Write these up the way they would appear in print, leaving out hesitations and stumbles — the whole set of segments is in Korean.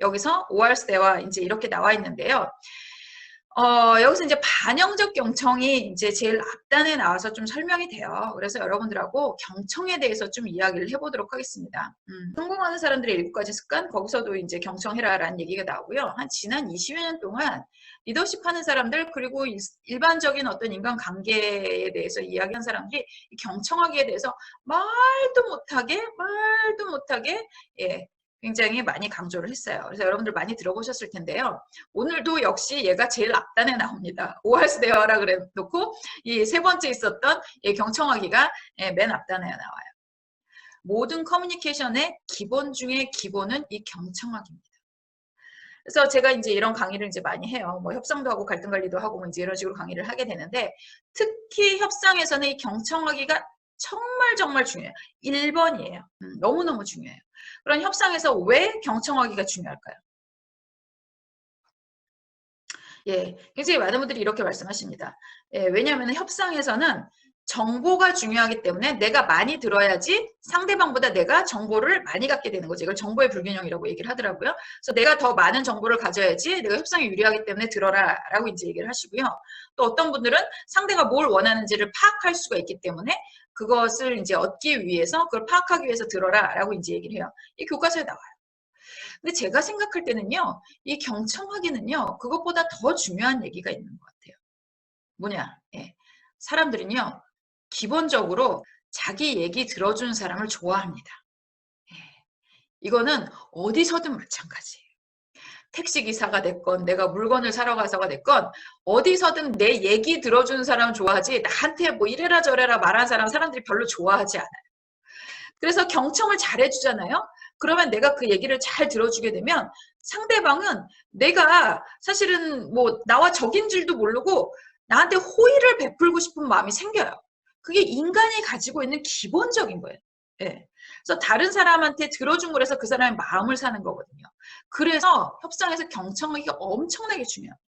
여기서 오할스 대화 이제 이렇게 나와 있는데요. 여기서 이제 반영적 경청이 이제 제일 앞단에 나와서 좀 설명이 돼요. 그래서 여러분들하고 경청에 대해서 좀 이야기를 해보도록 하겠습니다. 성공하는 사람들의 7가지 습관, 거기서도 이제 경청해라라는 얘기가 나오고요. 한 지난 20여 년 동안 리더십 하는 사람들, 그리고 일반적인 어떤 인간 관계에 대해서 이야기한 사람들이 이 경청하기에 대해서 말도 못하게, 예, 굉장히 많이 강조를 했어요. 그래서 여러분들 많이 들어보셨을 텐데요. 오늘도 역시 얘가 제일 앞단에 나옵니다. 오할스 대화라 그래 놓고 이 세 번째 있었던 이 경청하기가 맨 앞단에 나와요. 모든 커뮤니케이션의 기본 중에 기본은 이 경청하기입니다. 그래서 제가 이제 이런 강의를 이제 많이 해요. 뭐 협상도 하고 갈등 관리도 하고 뭐 이제 이런 식으로 강의를 하게 되는데, 특히 협상에서는 이 경청하기가 정말 중요해요. 1번이에요. 너무너무 중요해요. 그런 협상에서 왜 경청하기가 중요할까요? 예, 굉장히 많은 분들이 이렇게 말씀하십니다. 예, 왜냐하면 협상에서는 정보가 중요하기 때문에 내가 많이 들어야지 상대방보다 내가 정보를 많이 갖게 되는 거죠. 이걸 정보의 불균형이라고 얘기를 하더라고요. 그래서 내가 더 많은 정보를 가져야지 내가 협상에 유리하기 때문에 들어라 라고 이제 얘기를 하시고요. 또 어떤 분들은 상대가 뭘 원하는지를 파악할 수가 있기 때문에 그것을 이제 얻기 위해서, 그걸 파악하기 위해서 들어라 라고 이제 얘기를 해요. 이 교과서에 나와요. 근데 제가 생각할 때는요, 이 경청하기는요, 그것보다 더 중요한 얘기가 있는 것 같아요. 뭐냐? 예. 사람들은요, 기본적으로 자기 얘기 들어주는 사람을 좋아합니다. 예. 이거는 어디서든 마찬가지예요. 택시기사가 됐건, 내가 물건을 사러 가서가 됐건, 어디서든 내 얘기 들어주는 사람은 좋아하지, 나한테 뭐 이래라 저래라 말하는 사람들이 별로 좋아하지 않아요. 그래서 경청을 잘 해주잖아요. 그러면 내가 그 얘기를 잘 들어주게 되면 상대방은 내가 사실은 뭐 나와 적인 줄도 모르고 나한테 호의를 베풀고 싶은 마음이 생겨요. 그게 인간이 가지고 있는 기본적인 거예요. 예. 그래서 다른 사람한테 들어줌으로 해서 그 사람의 마음을 사는 거거든요. 그래서 협상에서 경청하기가 엄청나게 중요합니다.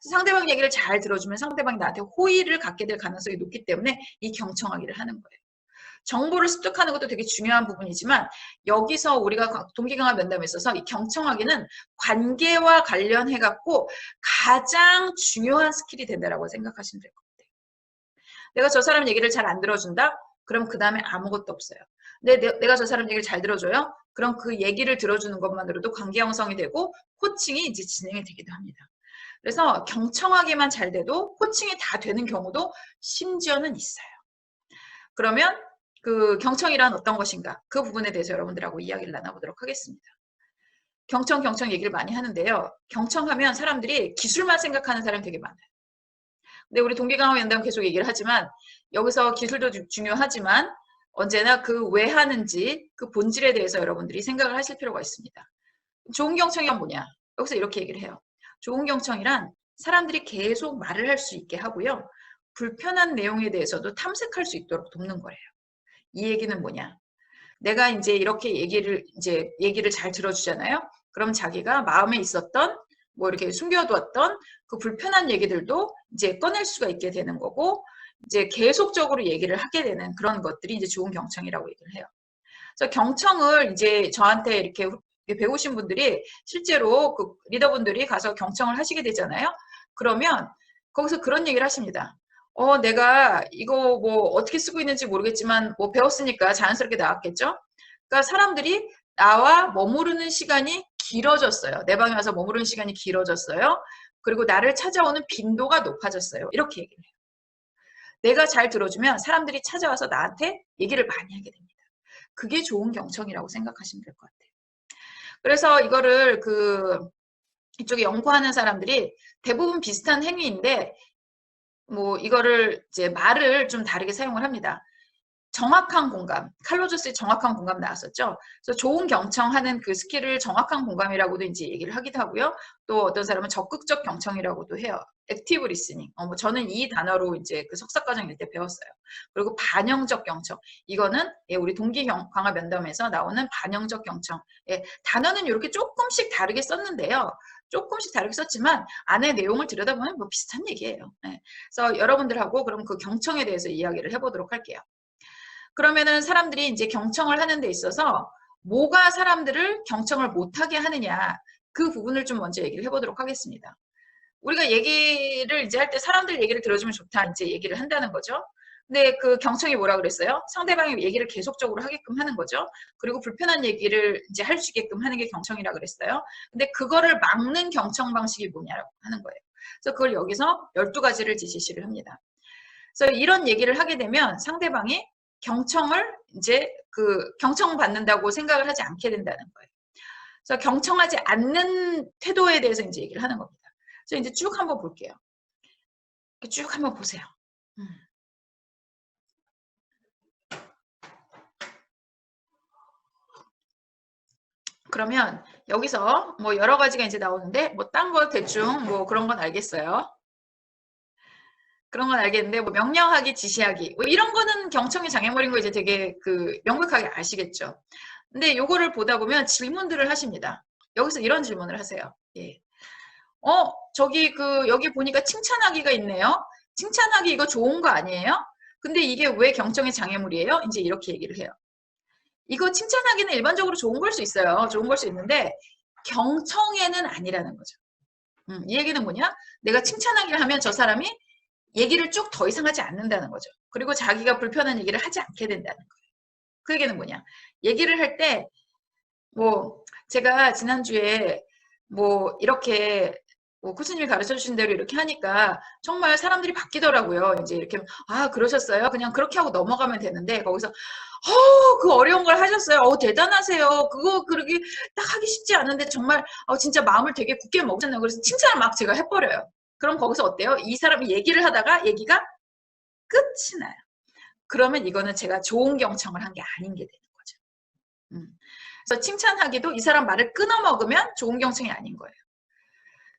상대방 얘기를 잘 들어주면 상대방이 나한테 호의를 갖게 될 가능성이 높기 때문에 이 경청하기를 하는 거예요. 정보를 습득하는 것도 되게 중요한 부분이지만, 여기서 우리가 동기강화 면담에 있어서 이 경청하기는 관계와 관련해 갖고 가장 중요한 스킬이 된다라고 생각하시면 될 것 같아요. 내가 저 사람 얘기를 잘 안 들어준다? 그럼 그 다음에 아무것도 없어요. 근데 내가 저 사람 얘기를 잘 들어줘요? 그럼 그 얘기를 들어주는 것만으로도 관계 형성이 되고 코칭이 이제 진행이 되기도 합니다. 그래서 경청하기만 잘 돼도 코칭이 다 되는 경우도 심지어는 있어요. 그러면 그 경청이란 어떤 것인가? 그 부분에 대해서 여러분들하고 이야기를 나눠보도록 하겠습니다. 경청 얘기를 많이 하는데요. 경청하면 사람들이 기술만 생각하는 사람이 되게 많아요. 근데 우리 동기강화 연담 계속 얘기를 하지만 여기서 기술도 중요하지만 언제나 그 왜 하는지 그 본질에 대해서 여러분들이 생각을 하실 필요가 있습니다. 좋은 경청이란 뭐냐? 여기서 이렇게 얘기를 해요. 좋은 경청이란 사람들이 계속 말을 할 수 있게 하고요. 불편한 내용에 대해서도 탐색할 수 있도록 돕는 거예요. 이 얘기는 뭐냐? 내가 이제 이렇게 얘기를 잘 들어주잖아요. 그럼 자기가 마음에 있었던 뭐 이렇게 숨겨두었던 그 불편한 얘기들도 이제 꺼낼 수가 있게 되는 거고, 이제 계속적으로 얘기를 하게 되는 그런 것들이 이제 좋은 경청이라고 얘기를 해요. 그래서 경청을 이제 저한테 이렇게 배우신 분들이 실제로 그 리더분들이 가서 경청을 하시게 되잖아요. 그러면 거기서 그런 얘기를 하십니다. 내가 이거 뭐 어떻게 쓰고 있는지 모르겠지만 뭐 배웠으니까 자연스럽게 나왔겠죠? 그러니까 사람들이 나와 머무르는 시간이 길어졌어요. 내 방에 와서 머무르는 시간이 길어졌어요. 그리고 나를 찾아오는 빈도가 높아졌어요. 이렇게 얘기를 해요. 내가 잘 들어주면 사람들이 찾아와서 나한테 얘기를 많이 하게 됩니다. 그게 좋은 경청이라고 생각하시면 될 것 같아요. 그래서 이거를 이쪽에 연구하는 사람들이 대부분 비슷한 행위인데, 뭐 이거를 이제 말을 좀 다르게 사용을 합니다. 정확한 공감, 칼로저스의 정확한 공감 나왔었죠. 그래서 좋은 경청하는 그 스킬을 정확한 공감이라고도 이제 얘기를 하기도 하고요. 또 어떤 사람은 적극적 경청이라고도 해요. 액티브 리스닝. 뭐 저는 이 단어로 이제 그 석사과정일 때 배웠어요. 그리고 반영적 경청. 이거는 우리 동기 강화 면담에서 나오는 반영적 경청. 단어는 이렇게 조금씩 다르게 썼는데요. 조금씩 다르게 썼지만 안에 내용을 들여다보면 뭐 비슷한 얘기예요. 그래서 여러분들하고 그럼 그 경청에 대해서 이야기를 해보도록 할게요. 그러면은 사람들이 이제 경청을 하는 데 있어서 뭐가 사람들을 경청을 못하게 하느냐, 그 부분을 좀 먼저 얘기를 해보도록 하겠습니다. 우리가 얘기를 이제 할 때 사람들 얘기를 들어주면 좋다 이제 얘기를 한다는 거죠. 근데 그 경청이 뭐라 그랬어요? 상대방의 얘기를 계속적으로 하게끔 하는 거죠. 그리고 불편한 얘기를 이제 할 수 있게끔 하는 게 경청이라 그랬어요. 근데 그거를 막는 경청 방식이 뭐냐라고 하는 거예요. 그래서 그걸 여기서 12가지를 제시를 합니다. 그래서 이런 얘기를 하게 되면 상대방이 경청을 이제 그 경청받는다고 생각을 하지 않게 된다는 거예요. 그래서 경청하지 않는 태도에 대해서 이제 얘기를 하는 겁니다. 그래서 이제 쭉 한번 볼게요. 쭉 한번 보세요. 그러면 여기서 뭐 여러 가지가 이제 나오는데 뭐 딴 거 대충 뭐 그런 건 알겠어요. 그런 건 알겠는데 뭐 명령하기, 지시하기 뭐 이런 거는 경청의 장애물인 거 이제 되게 그 명백하게 아시겠죠. 근데 요거를 보다 보면 질문들을 하십니다. 여기서 이런 질문을 하세요. 예. 저기 그 여기 보니까 칭찬하기가 있네요. 칭찬하기 이거 좋은 거 아니에요? 근데 이게 왜 경청의 장애물이에요? 이제 이렇게 얘기를 해요. 이거 칭찬하기는 일반적으로 좋은 걸 수 있어요. 좋은 걸 수 있는데 경청에는 아니라는 거죠. 이 얘기는 뭐냐? 내가 칭찬하기를 하면 저 사람이 얘기를 쭉 더 이상 하지 않는다는 거죠. 그리고 자기가 불편한 얘기를 하지 않게 된다는 거예요. 그 얘기는 뭐냐? 얘기를 할 때 뭐 제가 지난주에 뭐 이렇게 뭐 코치님이 가르쳐 주신 대로 이렇게 하니까 정말 사람들이 바뀌더라고요. 이제 이렇게 아 그러셨어요? 그냥 그렇게 하고 넘어가면 되는데 거기서 그 어려운 걸 하셨어요. 대단하세요. 그거 그러기 딱 하기 쉽지 않은데 정말 진짜 마음을 되게 굳게 먹잖아요. 그래서 칭찬을 막 제가 해버려요. 그럼 거기서 어때요? 이 사람이 얘기를 하다가 얘기가 끝이 나요. 그러면 이거는 제가 좋은 경청을 한 게 아닌 게 되는 거죠. 그래서 칭찬하기도 이 사람 말을 끊어먹으면 좋은 경청이 아닌 거예요.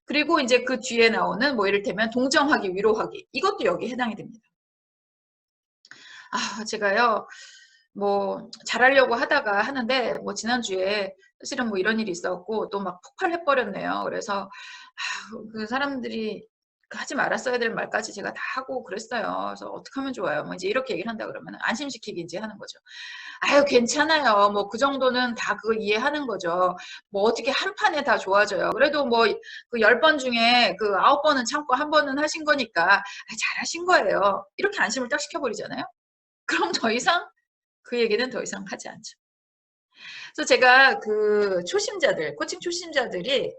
그리고 이제 그 뒤에 나오는 뭐 이를테면 동정하기, 위로하기 이것도 여기에 해당이 됩니다. 제가요 뭐 잘하려고 하다가 하는데 뭐 지난주에 사실은 뭐 이런 일이 있었고 또 막 폭발해 버렸네요. 그래서 그 사람들이 하지 말았어야 될 말까지 제가 다 하고 그랬어요. 그래서 어떻게 하면 좋아요? 뭐 이제 이렇게 얘기를 한다 그러면 안심시키기 이제 하는 거죠. 괜찮아요. 뭐 그 정도는 다 그거 이해하는 거죠. 뭐 어떻게 한 판에 다 좋아져요. 그래도 뭐 그 10번 중에 그 9번은 참고 한 번은 하신 거니까 잘하신 거예요. 이렇게 안심을 딱 시켜버리잖아요. 그럼 더 이상 그 얘기는 더 이상 하지 않죠. 그래서 제가 그 초심자들, 코칭 초심자들이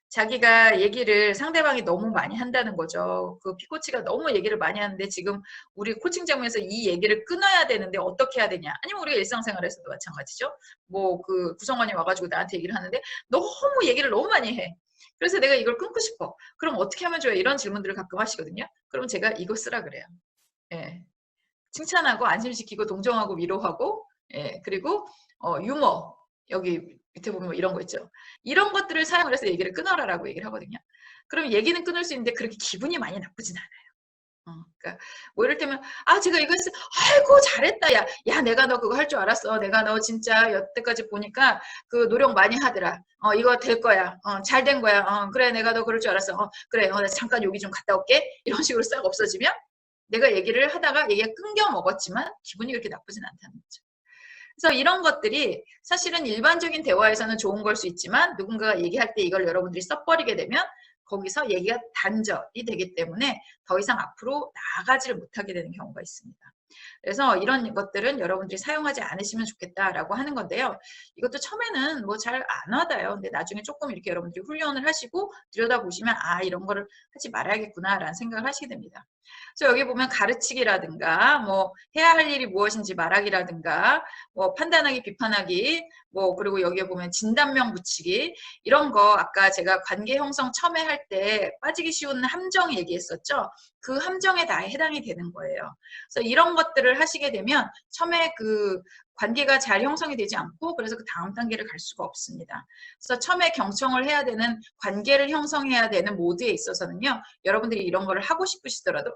자기가 얘기를 상대방이 너무 많이 한다는 거죠. 그 피코치가 너무 얘기를 많이 하는데 지금 우리 코칭 장면에서 이 얘기를 끊어야 되는데 어떻게 해야 되냐. 아니면 우리가 일상생활에서도 마찬가지죠. 뭐 그 구성원이 와가지고 나한테 얘기를 하는데 너무 얘기를 너무 많이 해. 그래서 내가 이걸 끊고 싶어. 그럼 어떻게 하면 좋아요? 이런 질문들을 가끔 하시거든요. 그럼 제가 이거 쓰라 그래요. 예. 칭찬하고 안심시키고 동정하고 위로하고 그리고 유머 여기 밑에 보면 뭐 이런 거 있죠. 이런 것들을 사용을 해서 얘기를 끊어라라고 얘기를 하거든요. 그럼 얘기는 끊을 수 있는데 그렇게 기분이 많이 나쁘진 않아요. 그러니까 뭐 이럴 때면 제가 이거 했어. 아이고 잘했다. 야 내가 너 그거 할 줄 알았어. 내가 너 진짜 여태까지 보니까 그 노력 많이 하더라. 이거 될 거야. 잘 된 거야. 그래 내가 너 그럴 줄 알았어. 그래 나 잠깐 여기 좀 갔다 올게. 이런 식으로 싹 없어지면 내가 얘기를 하다가 얘기가 끊겨 먹었지만 기분이 그렇게 나쁘진 않다는 거죠. 그래서 이런 것들이 사실은 일반적인 대화에서는 좋은 걸 수 있지만 누군가가 얘기할 때 이걸 여러분들이 써버리게 되면 거기서 얘기가 단절이 되기 때문에 더 이상 앞으로 나아가지를 못하게 되는 경우가 있습니다. 그래서 이런 것들은 여러분들이 사용하지 않으시면 좋겠다라고 하는 건데요. 이것도 처음에는 뭐 잘 안 와닿아요. 근데 나중에 조금 이렇게 여러분들이 훈련을 하시고 들여다보시면 이런 거를 하지 말아야겠구나라는 생각을 하시게 됩니다. 그래서 여기 보면 가르치기라든가 뭐 해야 할 일이 무엇인지 말하기라든가 뭐 판단하기, 비판하기 뭐 그리고 여기에 보면 진단명 붙이기 이런 거 아까 제가 관계 형성 처음에 할 때 빠지기 쉬운 함정 얘기했었죠. 그 함정에 다 해당이 되는 거예요. 그래서 이런 것들을 하시게 되면 처음에 그 관계가 잘 형성이 되지 않고 그래서 그 다음 단계를 갈 수가 없습니다. 그래서 처음에 경청을 해야 되는 관계를 형성해야 되는 모드에 있어서는요. 여러분들이 이런 거를 하고 싶으시더라도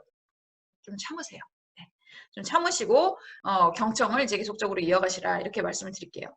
좀 참으세요. 네. 좀 참으시고 경청을 이제 계속적으로 이어가시라 이렇게 말씀을 드릴게요.